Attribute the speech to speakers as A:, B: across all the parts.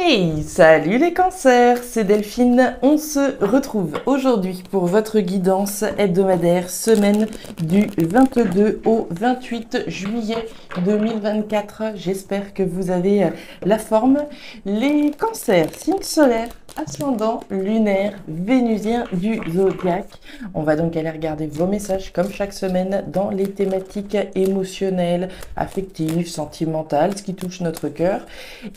A: Hey, salut les cancers, c'est Delphine. On se retrouve aujourd'hui pour votre guidance hebdomadaire semaine du 22 au 28 juillet 2024. J'espère que vous avez la forme. Les cancers, signe solaire, ascendant, lunaire, vénusien du zodiaque. On va donc aller regarder vos messages comme chaque semaine dans les thématiques émotionnelles, affectives, sentimentales, ce qui touche notre cœur,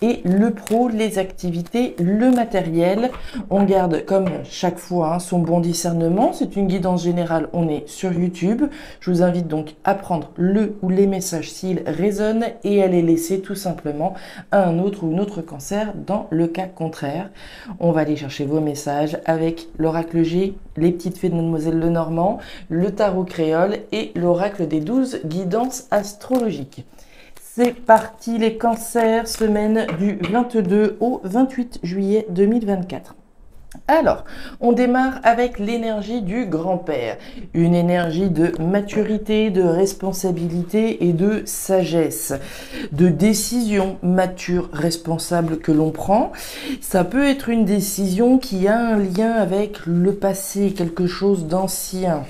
A: et le pro, les activités, le matériel. On garde comme chaque fois son bon discernement. C'est une guidance générale, on est sur YouTube. Je vous invite donc à prendre le ou les messages s'ils résonnent et à les laisser tout simplement à un autre ou une autre cancer dans le cas contraire. On va aller chercher vos messages avec l'oracle G, les petites fées de Mademoiselle Lenormand, le tarot créole et l'oracle des 12 guidances astrologiques. C'est parti les cancers, semaine du 22 au 28 juillet 2024. Alors, on démarre avec l'énergie du grand-père, une énergie de maturité, de responsabilité et de sagesse, de décision mature, responsable que l'on prend. Ça peut être une décision qui a un lien avec le passé, quelque chose d'ancien.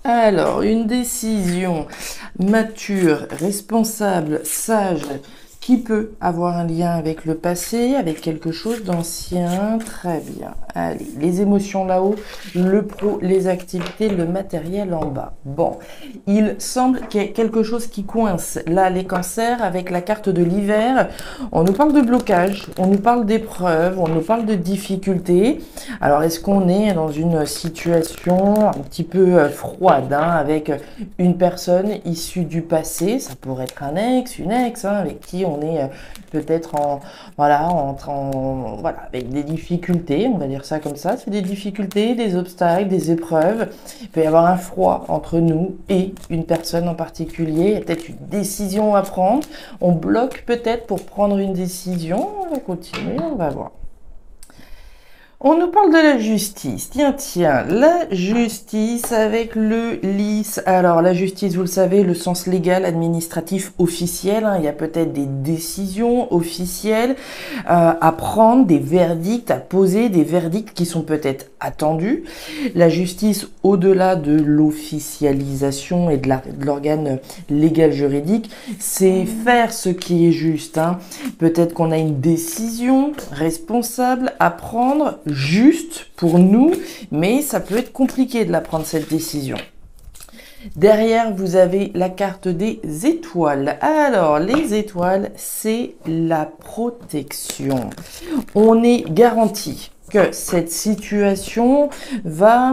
A: Alors, une décision mature, responsable, sage, qui peut avoir un lien avec le passé, avec quelque chose d'ancien. Très bien. Allez, les émotions là-haut, le pro, les activités, le matériel en bas. Bon, il semble qu'il y ait quelque chose qui coince. Là, les cancers, avec la carte de l'hiver, on nous parle de blocage, on nous parle d'épreuves, on nous parle de difficultés. Alors, est-ce qu'on est dans une situation un petit peu froide, avec une personne issue du passé? Ça pourrait être un ex, une ex, avec qui on est peut-être avec des difficultés, on va dire ça comme ça. C'est des difficultés, des obstacles, des épreuves. Il peut y avoir un froid entre nous et une personne en particulier. Il y a peut-être une décision à prendre. On bloque peut-être pour prendre une décision. On va continuer, on va voir. On nous parle de la justice. Tiens, la justice avec le lys. Alors, la justice, vous le savez, le sens légal, administratif, officiel. Il y a peut-être des décisions officielles à prendre, des verdicts à poser, des verdicts qui sont peut-être attendus. La justice, au-delà de l'officialisation et de l'organe légal juridique, c'est faire ce qui est juste. Peut-être qu'on a une décision responsable à prendre, juste pour nous, mais ça peut être compliqué de la prendre cette décision. Derrière, vous avez la carte des étoiles. Alors, les étoiles, c'est la protection. On est garanti que cette situation va,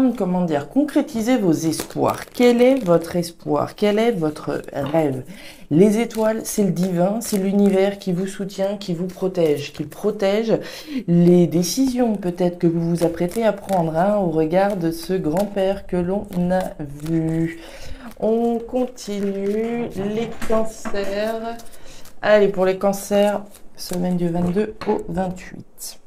A: concrétiser vos espoirs. Quel est votre espoir? Quel est votre rêve? Les étoiles, c'est le divin, c'est l'univers qui vous soutient, qui vous protège, qui protège les décisions peut-être que vous vous apprêtez à prendre au regard de ce grand-père que l'on a vu. On continue, les cancers. Allez, pour les cancers, semaine du 22 au 28.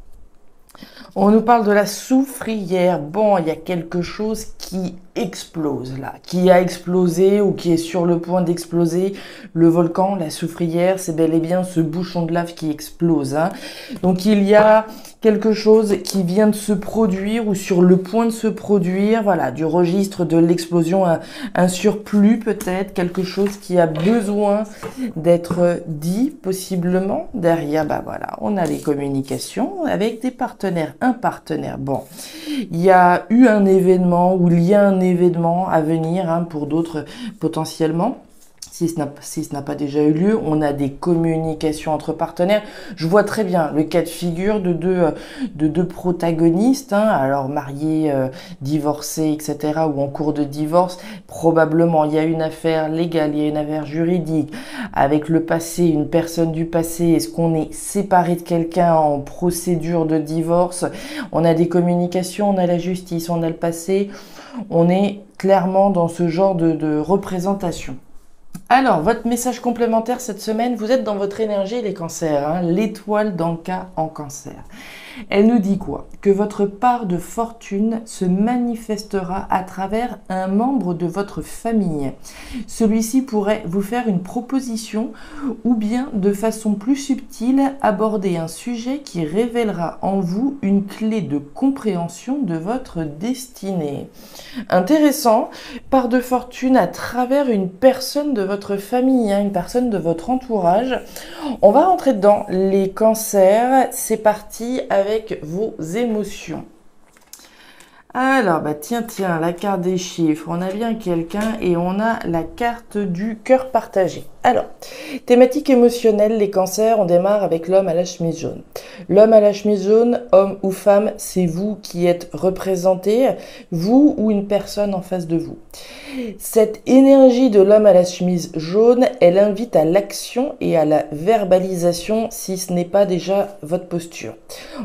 A: On nous parle de la soufrière. Bon, il y a quelque chose qui explose là, qui a explosé ou qui est sur le point d'exploser. Le volcan, la soufrière, c'est bel et bien ce bouchon de lave qui explose. Donc il y a quelque chose qui vient de se produire ou sur le point de se produire, voilà, du registre de l'explosion, un surplus peut-être, quelque chose qui a besoin d'être dit possiblement. Derrière, on a les communications avec des partenaires, un partenaire. Bon, il y a eu un événement ou il y a un événement à venir pour d'autres potentiellement. Si ce n'a pas déjà eu lieu, on a des communications entre partenaires. Je vois très bien le cas de figure de deux protagonistes, alors mariés, divorcés, etc., ou en cours de divorce. Probablement, il y a une affaire légale, il y a une affaire juridique. Avec le passé, une personne du passé, est-ce qu'on est séparé de quelqu'un en procédure de divorce? On a des communications, on a la justice, on a le passé. On est clairement dans ce genre de représentation. Alors, votre message complémentaire cette semaine, vous êtes dans votre énergie les cancers, l'étoile dans le cas en cancer. Elle nous dit quoi? Que votre part de fortune se manifestera à travers un membre de votre famille. Celui-ci pourrait vous faire une proposition ou bien de façon plus subtile aborder un sujet qui révélera en vous une clé de compréhension de votre destinée. Intéressant, part de fortune à travers une personne de votre famille, une personne de votre entourage. On va rentrer dedans. Les cancers, c'est parti avec vos émotions. Alors, tiens, la carte des chiffres. On a bien quelqu'un et on a la carte du cœur partagé. Alors, thématique émotionnelle, les cancers, on démarre avec l'homme à la chemise jaune. L'homme à la chemise jaune, homme ou femme, c'est vous qui êtes représenté, vous ou une personne en face de vous. Cette énergie de l'homme à la chemise jaune, elle invite à l'action et à la verbalisation si ce n'est pas déjà votre posture.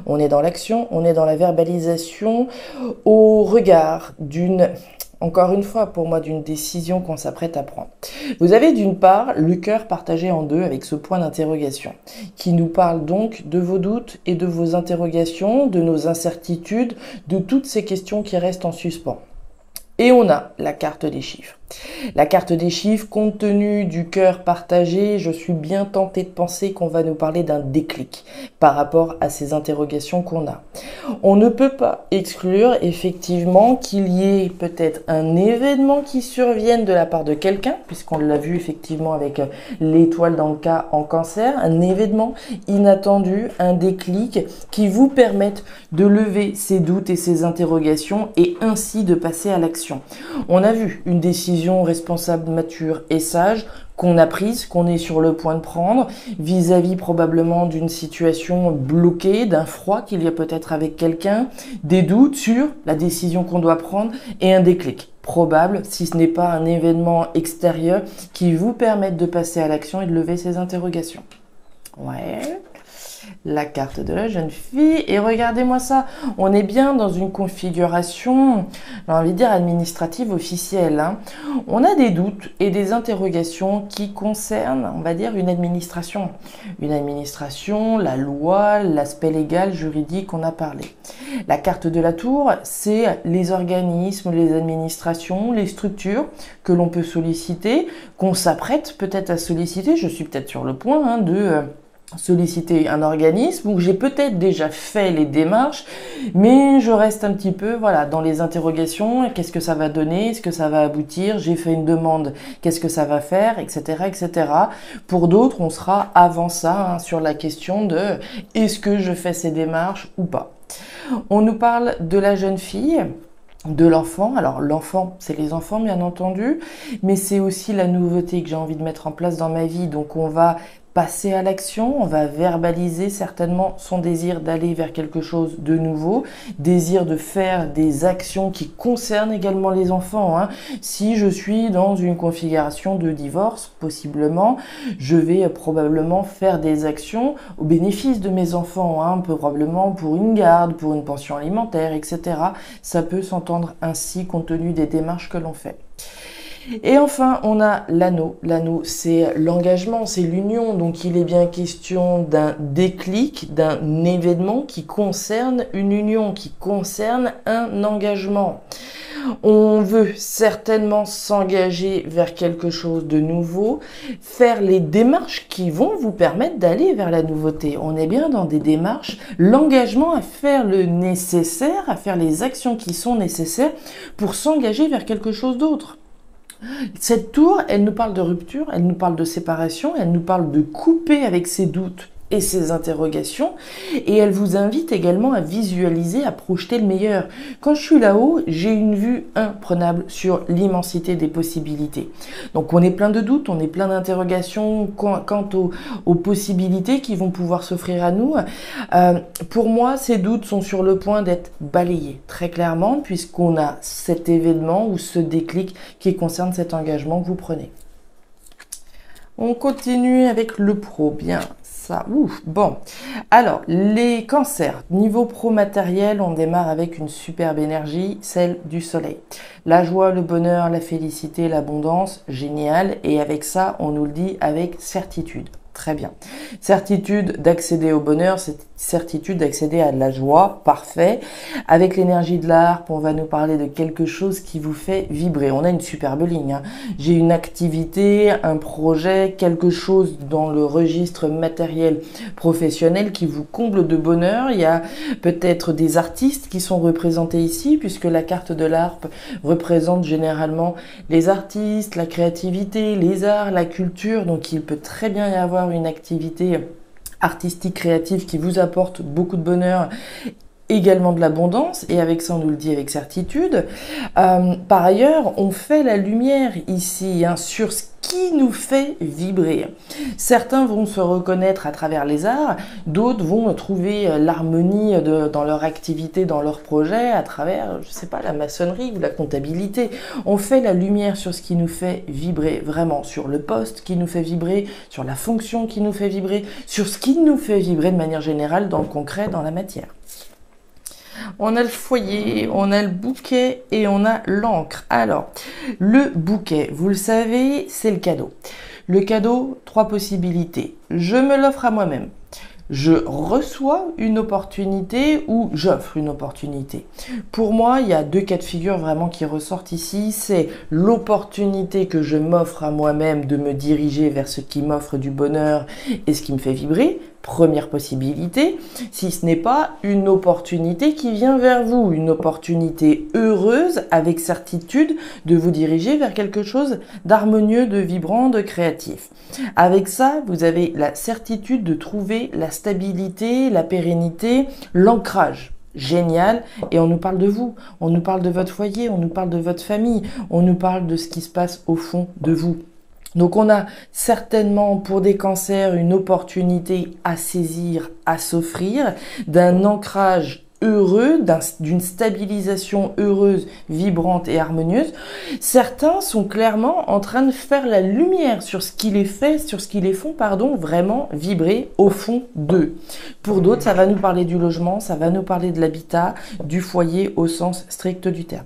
A: On est dans l'action, on est dans la verbalisation au regard d'une... Encore une fois, pour moi, d'une décision qu'on s'apprête à prendre. Vous avez d'une part le cœur partagé en deux avec ce point d'interrogation qui nous parle donc de vos doutes et de vos interrogations, de nos incertitudes, de toutes ces questions qui restent en suspens. Et on a la carte des chiffres. La carte des chiffres, compte tenu du cœur partagé, je suis bien tentée de penser qu'on va nous parler d'un déclic par rapport à ces interrogations qu'on a. On ne peut pas exclure effectivement qu'il y ait peut-être un événement qui survienne de la part de quelqu'un, puisqu'on l'a vu effectivement avec l'étoile dans le cas en cancer, un événement inattendu, un déclic qui vous permette de lever ces doutes et ces interrogations et ainsi de passer à l'action. On a vu une décision responsable, mature et sage qu'on a prise, qu'on est sur le point de prendre vis-à-vis probablement d'une situation bloquée, d'un froid qu'il y a peut-être avec quelqu'un, des doutes sur la décision qu'on doit prendre et un déclic probable si ce n'est pas un événement extérieur qui vous permette de passer à l'action et de lever ces interrogations. Ouais. La carte de la jeune fille et regardez-moi ça, on est bien dans une configuration, j'ai envie de dire administrative officielle. On a des doutes et des interrogations qui concernent, on va dire, une administration. Une administration, la loi, l'aspect légal, juridique, on a parlé. La carte de la tour, c'est les organismes, les administrations, les structures que l'on peut solliciter, qu'on s'apprête peut-être à solliciter. Je suis peut-être sur le point de... solliciter un organisme où j'ai peut-être déjà fait les démarches, mais je reste un petit peu dans les interrogations. Qu'est-ce que ça va donner? Est-ce que ça va aboutir? J'ai fait une demande, qu'est-ce que ça va faire? Etc. etc. Pour d'autres, on sera avant ça sur la question de est-ce que je fais ces démarches ou pas? On nous parle de la jeune fille, de l'enfant. Alors l'enfant, c'est les enfants bien entendu, mais c'est aussi la nouveauté que j'ai envie de mettre en place dans ma vie. Donc on va passer à l'action, on va verbaliser certainement son désir d'aller vers quelque chose de nouveau, désir de faire des actions qui concernent également les enfants. Si je suis dans une configuration de divorce, possiblement, je vais probablement faire des actions au bénéfice de mes enfants, probablement pour une garde, pour une pension alimentaire, etc. Ça peut s'entendre ainsi compte tenu des démarches que l'on fait. Et enfin, on a l'anneau. L'anneau, c'est l'engagement, c'est l'union. Donc, il est bien question d'un déclic, d'un événement qui concerne une union, qui concerne un engagement. On veut certainement s'engager vers quelque chose de nouveau, faire les démarches qui vont vous permettre d'aller vers la nouveauté. On est bien dans des démarches, l'engagement à faire le nécessaire, à faire les actions qui sont nécessaires pour s'engager vers quelque chose d'autre. Cette tour, elle nous parle de rupture, elle nous parle de séparation, elle nous parle de couper avec ses doutes et ses interrogations, et elle vous invite également à visualiser, à projeter le meilleur. Quand je suis là-haut, j'ai une vue imprenable sur l'immensité des possibilités. Donc on est plein de doutes, on est plein d'interrogations quant aux possibilités qui vont pouvoir s'offrir à nous. Pour moi, ces doutes sont sur le point d'être balayés, très clairement, puisqu'on a cet événement ou ce déclic qui concerne cet engagement que vous prenez. On continue avec le pro, bien. Ça, bon. Alors, les cancers, niveau pro-matériel, on démarre avec une superbe énergie, celle du soleil. La joie, le bonheur, la félicité, l'abondance, génial. Et avec ça, on nous le dit avec certitude. Très bien. Certitude d'accéder au bonheur, c'est certitude d'accéder à de la joie, parfait. Avec l'énergie de la harpe, on va nous parler de quelque chose qui vous fait vibrer. On a une superbe ligne, hein. J'ai une activité, un projet, quelque chose dans le registre matériel professionnel qui vous comble de bonheur. Il y a peut-être des artistes qui sont représentés ici, puisque la carte de l'harpe représente généralement les artistes, la créativité, les arts, la culture. Donc il peut très bien y avoir une activité artistique, créative qui vous apporte beaucoup de bonheur, également de l'abondance, et avec ça on nous le dit avec certitude. Par ailleurs, on fait la lumière ici, hein, sur ce qui nous fait vibrer. Certains vont se reconnaître à travers les arts, d'autres vont trouver l'harmonie dans leur activité, dans leur projet, à travers, je sais pas, la maçonnerie ou la comptabilité. On fait la lumière sur ce qui nous fait vibrer, vraiment, sur le poste qui nous fait vibrer, sur la fonction qui nous fait vibrer, sur ce qui nous fait vibrer de manière générale, dans le concret, dans la matière. On a le foyer, on a le bouquet et on a l'encre. Alors, le bouquet, vous le savez, c'est le cadeau. Le cadeau, 3 possibilités. Je me l'offre à moi-même. Je reçois une opportunité ou j'offre une opportunité. Pour moi, il y a 2 cas de figure vraiment qui ressortent ici. C'est l'opportunité que je m'offre à moi-même de me diriger vers ce qui m'offre du bonheur et ce qui me fait vibrer. Première possibilité, si ce n'est pas une opportunité qui vient vers vous, une opportunité heureuse avec certitude de vous diriger vers quelque chose d'harmonieux, de vibrant, de créatif. Avec ça, vous avez la certitude de trouver la stabilité, la pérennité, l'ancrage. Génial. Et on nous parle de vous, on nous parle de votre foyer, on nous parle de votre famille, on nous parle de ce qui se passe au fond de vous. Donc on a certainement pour des cancers une opportunité à saisir, à s'offrir, d'un ancrage heureux, d'une stabilisation heureuse, vibrante et harmonieuse. Certains sont clairement en train de faire la lumière sur ce qui les fait, sur ce qui les font, vraiment vibrer au fond d'eux. Pour d'autres, ça va nous parler du logement, ça va nous parler de l'habitat, du foyer au sens strict du terme.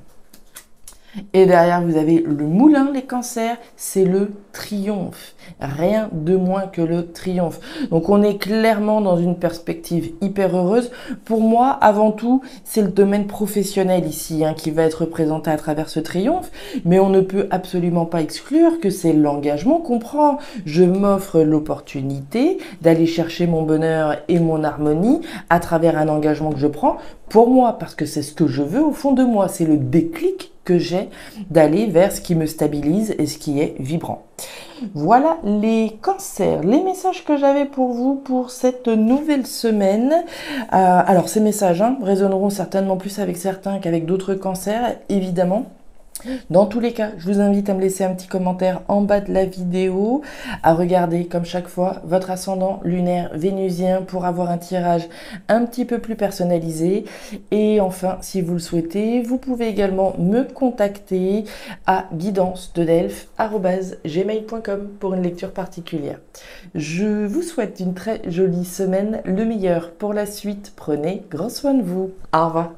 A: Et derrière, vous avez le moulin, les cancers, c'est le triomphe. Rien de moins que le triomphe. Donc, on est clairement dans une perspective hyper heureuse. Pour moi, avant tout, c'est le domaine professionnel ici, hein, qui va être représenté à travers ce triomphe. Mais on ne peut absolument pas exclure que c'est l'engagement qu'on prend. Je m'offre l'opportunité d'aller chercher mon bonheur et mon harmonie à travers un engagement que je prends pour moi, parce que c'est ce que je veux au fond de moi. C'est le déclic que j'ai d'aller vers ce qui me stabilise et ce qui est vibrant. Voilà les cancers, les messages que j'avais pour vous pour cette nouvelle semaine. Alors ces messages résonneront certainement plus avec certains qu'avec d'autres cancers, évidemment. Dans tous les cas, je vous invite à me laisser un petit commentaire en bas de la vidéo, à regarder comme chaque fois votre ascendant lunaire vénusien pour avoir un tirage un petit peu plus personnalisé. Et enfin, si vous le souhaitez, vous pouvez également me contacter à guidance-de-delphes@gmail.com pour une lecture particulière. Je vous souhaite une très jolie semaine, le meilleur pour la suite. Prenez grand soin de vous. Au revoir.